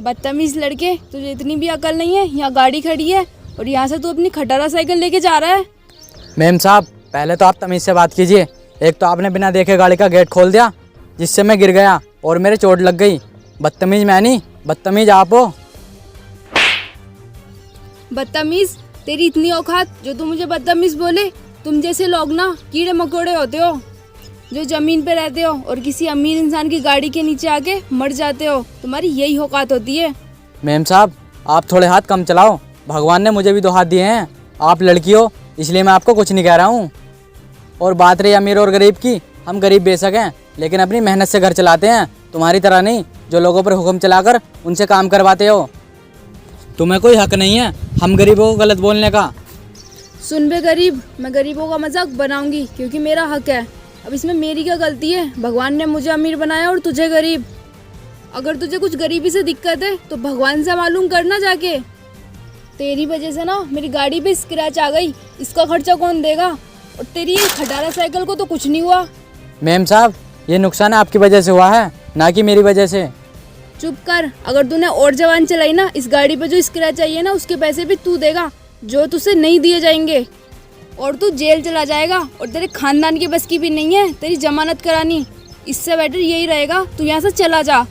बदतमीज लड़के, तुझे इतनी भी अकल नहीं है। यहाँ गाड़ी खड़ी है और यहाँ से तू अपनी खटारा साइकिल लेके जा रहा है। मैम साहब, पहले तो आप तमीज़ से बात कीजिए। एक तो आपने बिना देखे गाड़ी का गेट खोल दिया, जिससे मैं गिर गया और मेरे चोट लग गई। बदतमीज मैं नहीं, बदतमीज आप हो। बदतमीज? तेरी इतनी औकात जो तू मुझे बदतमीज बोले? तुम जैसे लोग ना कीड़े मकोड़े होते हो, जो जमीन पे रहते हो और किसी अमीर इंसान की गाड़ी के नीचे आके मर जाते हो। तुम्हारी यही औकात होती है। मैम साहब, आप थोड़े हाथ कम चलाओ। भगवान ने मुझे भी 2 हाथ दिए हैं। आप लड़की हो इसलिए मैं आपको कुछ नहीं कह रहा हूँ। और बात रही अमीर और गरीब की, हम गरीब बेशक हैं लेकिन अपनी मेहनत से घर चलाते हैं। तुम्हारी तरह नहीं जो लोगों पर हुक्म चलाकर उनसे काम करवाते हो। तुम्हें कोई हक नहीं है हम गरीबों को गलत बोलने का। सुन बे गरीब, मैं गरीबों का मजाक बनाऊंगी क्योंकि मेरा हक है। अब इसमें मेरी क्या गलती है? भगवान ने मुझे अमीर बनाया और तुझे गरीब। अगर तुझे कुछ गरीबी से दिक्कत है तो भगवान से मालूम करना जाके। तेरी वजह से ना मेरी गाड़ी पे स्क्रैच आ गई, इसका खर्चा कौन देगा? और तेरी ये खटारा साइकिल को तो कुछ नहीं हुआ। मैम साहब, ये नुकसान आपकी वजह से हुआ है, ना कि मेरी वजह से। चुप कर। अगर तूने और जवान चलाई ना, इस गाड़ी पे जो स्क्रैच आई है ना उसके पैसे भी तू देगा, जो तुझसे नहीं दिए जाएंगे। और तू जेल चला जाएगा और तेरे खानदान की बस की भी नहीं है तेरी जमानत करानी। इससे बेटर यही रहेगा तू यहाँ से चला जा।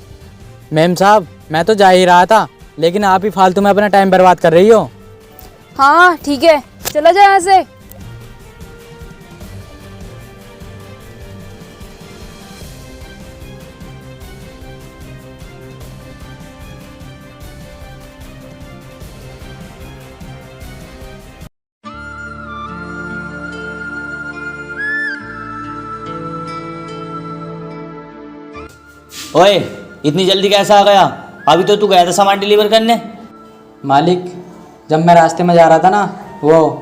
मैम साहब, मैं तो जा ही रहा था, लेकिन आप ही फालतू में अपना टाइम बर्बाद कर रही हो। हाँ ठीक है, चला जा यहाँ से। ओए, इतनी जल्दी कैसा आ गया? अभी तो तू गया था सामान डिलीवर करने। मालिक, जब मैं रास्ते में जा रहा था ना, वो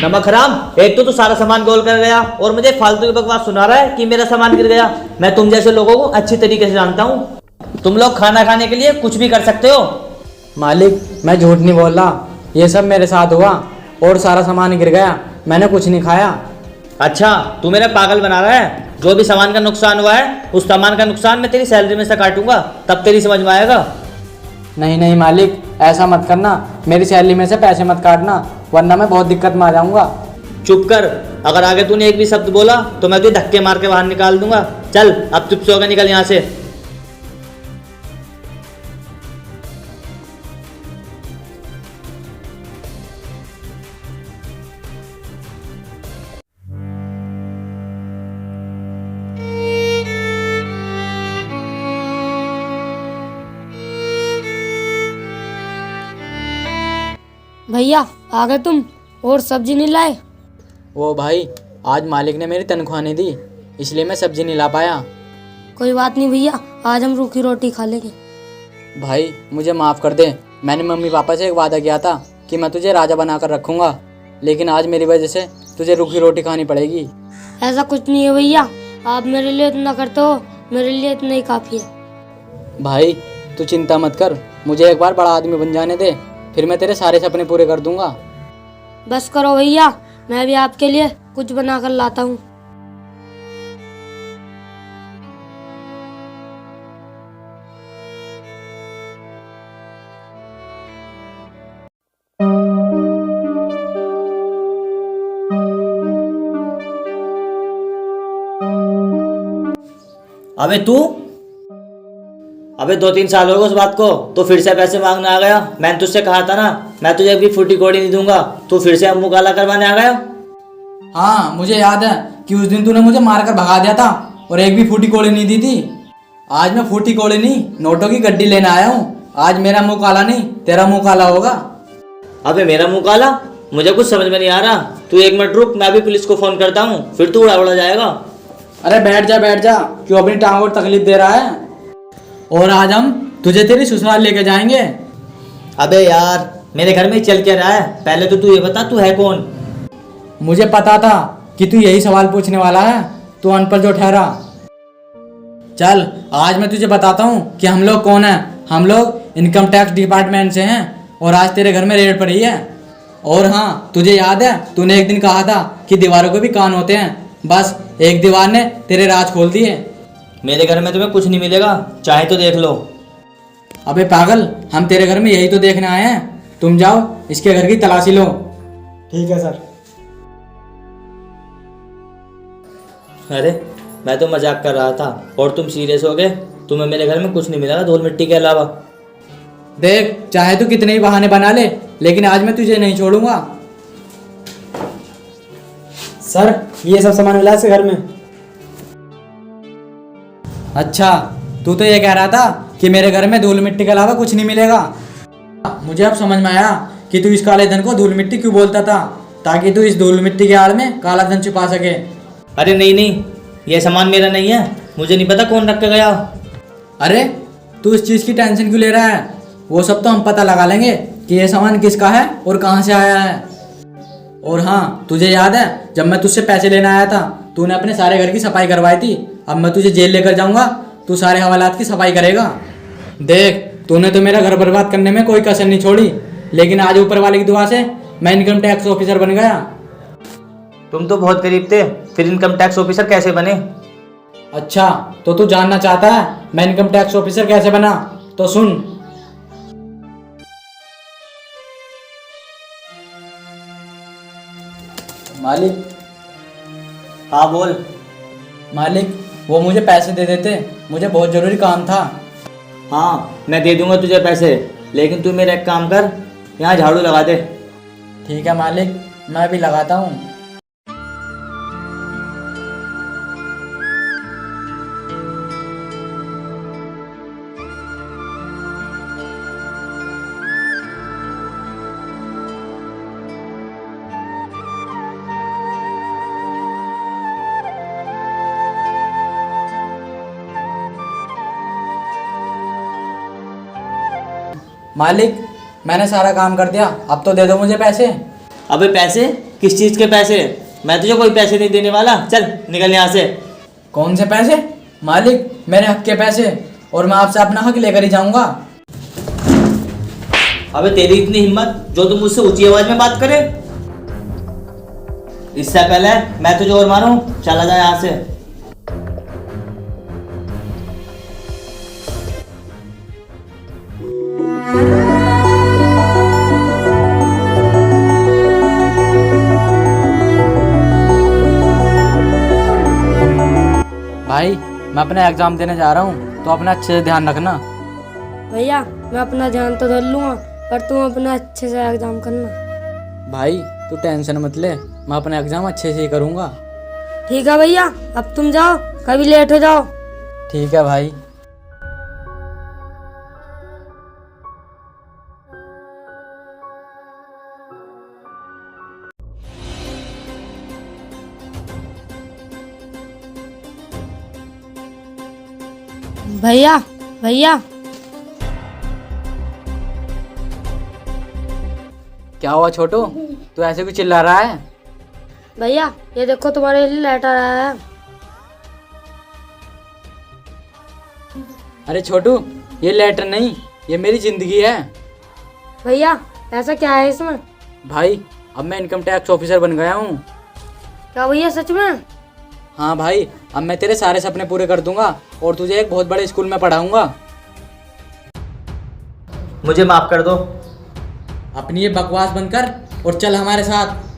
नमक हराम, एक तो तू सारा सामान गोल कर गया और मुझे फालतू की बकवास सुना रहा है कि मेरा सामान गिर गया। मैं तुम जैसे लोगों को अच्छी तरीके से जानता हूँ। तुम लोग खाना खाने के लिए कुछ भी कर सकते हो। मालिक, मैं झूठ नहीं बोल रहा। ये सब मेरे साथ हुआ और सारा सामान गिर गया, मैंने कुछ नहीं खाया। अच्छा, तू मेरा पागल बना रहा है। जो भी सामान का नुकसान हुआ है उस सामान का नुकसान मैं तेरी सैलरी में से काटूंगा, तब तेरी समझ में आएगा। नहीं नहीं मालिक, ऐसा मत करना। मेरी सैलरी में से पैसे मत काटना, वरना मैं बहुत दिक्कत में आ जाऊंगा। चुप कर। अगर आगे तूने एक भी शब्द बोला तो मैं तुझे धक्के मार के बाहर निकाल दूंगा। चल अब चुप से होकर निकल यहाँ से। भैया आ गए तुम? और सब्जी नहीं लाए? वो भाई, आज मालिक ने मेरी तनख्वाह नहीं दी, इसलिए मैं सब्जी नहीं ला पाया। कोई बात नहीं भैया, आज हम रूखी रोटी खा लेंगे। भाई मुझे माफ़ कर दे। मैंने मम्मी पापा से एक वादा किया था कि मैं तुझे राजा बनाकर रखूँगा, लेकिन आज मेरी वजह से तुझे रूखी रोटी खानी पड़ेगी। ऐसा कुछ नहीं है भैया, आप मेरे लिए इतना करते हो, मेरे लिए इतना ही काफ़ी है। भाई तू चिंता मत कर, मुझे एक बार बड़ा आदमी बन जाने दे, फिर मैं तेरे सारे सपने पूरे कर दूंगा। बस करो भैया, मैं भी आपके लिए कुछ बना कर लाता हूँ। अबे तू, अबे 2-3 साल हो गए उस बात को, तो फिर से पैसे मांगने आ गया। मैंने तुझसे कहा था ना, मैं तुझे भी फूटी कौड़ी नहीं दूंगा। तू फिर से मुंह काला करवाने आ गया। हाँ, मुझे याद है कि उस दिन तूने मुझे मारकर भगा दिया था और एक भी फूटी कौड़ी नहीं दी थी। आज मैं फूटी कौड़ी नहीं, नोटों की गड्डी लेने आया हूँ। आज मेरा मुंह काला नहीं, तेरा मुंह काला होगा। अबे मेरा मुंह काला? मुझे कुछ समझ में नहीं आ रहा। तू 1 मिनट रुक, मैं अभी पुलिस को फोन करता हूँ, फिर तू उड़ा जाएगा। अरे बैठ जा, क्यों अपनी टांगों को तकलीफ दे रहा है? और आज हम तुझे तेरी ससुराल लेके जाएंगे। अबे यार, मेरे घर में चल क्या रहा है? पहले तो तू ये बता, तू है कौन? मुझे पता था कि तू यही सवाल पूछने वाला है, तू अनपढ़ जो ठहरा। चल आज मैं तुझे बताता हूँ कि हम लोग कौन हैं। हम लोग इनकम टैक्स डिपार्टमेंट से हैं और आज तेरे घर में रेड पड़ी है। और हाँ, तुझे याद है तूने एक दिन कहा था कि दीवारों के भी कान होते हैं। बस एक दीवार ने तेरे राज खोल दिए। मेरे घर में तुम्हें कुछ नहीं मिलेगा, चाहे तो देख लो। अबे पागल, हम तेरे घर में यही तो देखने आए हैं। तुम जाओ इसके घर की तलाशी लो। ठीक है सर। अरे मैं तो मजाक कर रहा था और तुम सीरियस हो गए। तुम्हें मेरे घर में कुछ नहीं मिलेगा धूल मिट्टी के अलावा। देख, चाहे तो कितने ही बहाने बना ले, लेकिन आज मैं तुझे नहीं छोड़ूंगा। सर ये सब सामान मिला इसके घर में। अच्छा, तू तो ये कह रहा था कि मेरे घर में धूल मिट्टी के अलावा कुछ नहीं मिलेगा। मुझे अब समझ में आया कि तू इस काले धन को धूल मिट्टी क्यों बोलता था, ताकि तू इस धूल मिट्टी के आड़ में काला धन छुपा सके। अरे नहीं नहीं, ये सामान मेरा नहीं है, मुझे नहीं पता कौन रख के गया। अरे तू इस चीज़ की टेंशन क्यों ले रहा है? वो सब तो हम पता लगा लेंगे कि ये सामान किसका है और कहाँ से आया है। और हाँ, तुझे याद है जब मैं तुझसे पैसे लेने आया था, तूने अपने सारे घर की सफाई करवाई थी। अब मैं तुझे जेल लेकर जाऊंगा, तू सारे हवालात की सफाई करेगा। देख, तूने तो मेरा घर बर्बाद करने में कोई कसर नहीं छोड़ी, लेकिन आज ऊपर वाले की दुआ से मैं इनकम टैक्स ऑफिसर बन गया। तुम तो बहुत गरीब थे, फिर इनकम टैक्स ऑफिसर कैसे बने? अच्छा, तो तू जानना चाहता है मैं इनकम टैक्स ऑफिसर कैसे बना? तो सुन। मालिक। हाँ बोल। मालिक, वो मुझे पैसे दे देते, मुझे बहुत ज़रूरी काम था। हाँ मैं दे दूंगा तुझे पैसे, लेकिन तू मेरा एक काम कर, यहाँ झाड़ू लगा दे। ठीक है मालिक, मैं भी लगाता हूँ। मालिक, मैंने सारा काम कर दिया, अब तो दे दो मुझे पैसे। अबे पैसे? किस चीज़ के पैसे? मैं तुझे कोई पैसे नहीं देने वाला, चल निकल यहाँ से। कौन से पैसे? मालिक, मेरे हक के पैसे, और मैं आपसे अपना हक लेकर ही जाऊंगा। अबे तेरी इतनी हिम्मत जो तुम मुझसे ऊंची आवाज में बात करे? इससे पहले मैं तुझे और मारूं, चला जा यहाँ से। भाई, मैं अपना एग्ज़ाम देने जा रहा हूँ, तो अपना अच्छे से ध्यान रखना। भैया मैं अपना ध्यान तो धर लूँगा, पर तुम अपना अच्छे से एग्जाम करना। भाई तू टेंशन मत ले, मैं अपना एग्ज़ाम अच्छे से ही करूँगा। ठीक है भैया, अब तुम जाओ, कभी लेट हो जाओ। ठीक है भाई। भैया भैया क्या हुआ छोटू, तू ऐसे क्यों चिल्ला रहा है? भैया ये देखो तुम्हारे लिए लेटर आया है। अरे छोटू, ये लेटर नहीं, ये मेरी ज़िंदगी है। भैया ऐसा क्या है इसमें? भाई, अब मैं इनकम टैक्स ऑफिसर बन गया हूँ। क्या भैया सच में? हाँ भाई, अब मैं तेरे सारे सपने पूरे कर दूंगा और तुझे एक बहुत बड़े स्कूल में पढ़ाऊंगा। मुझे माफ कर दो। अपनी ये बकवास बंद कर और चल हमारे साथ।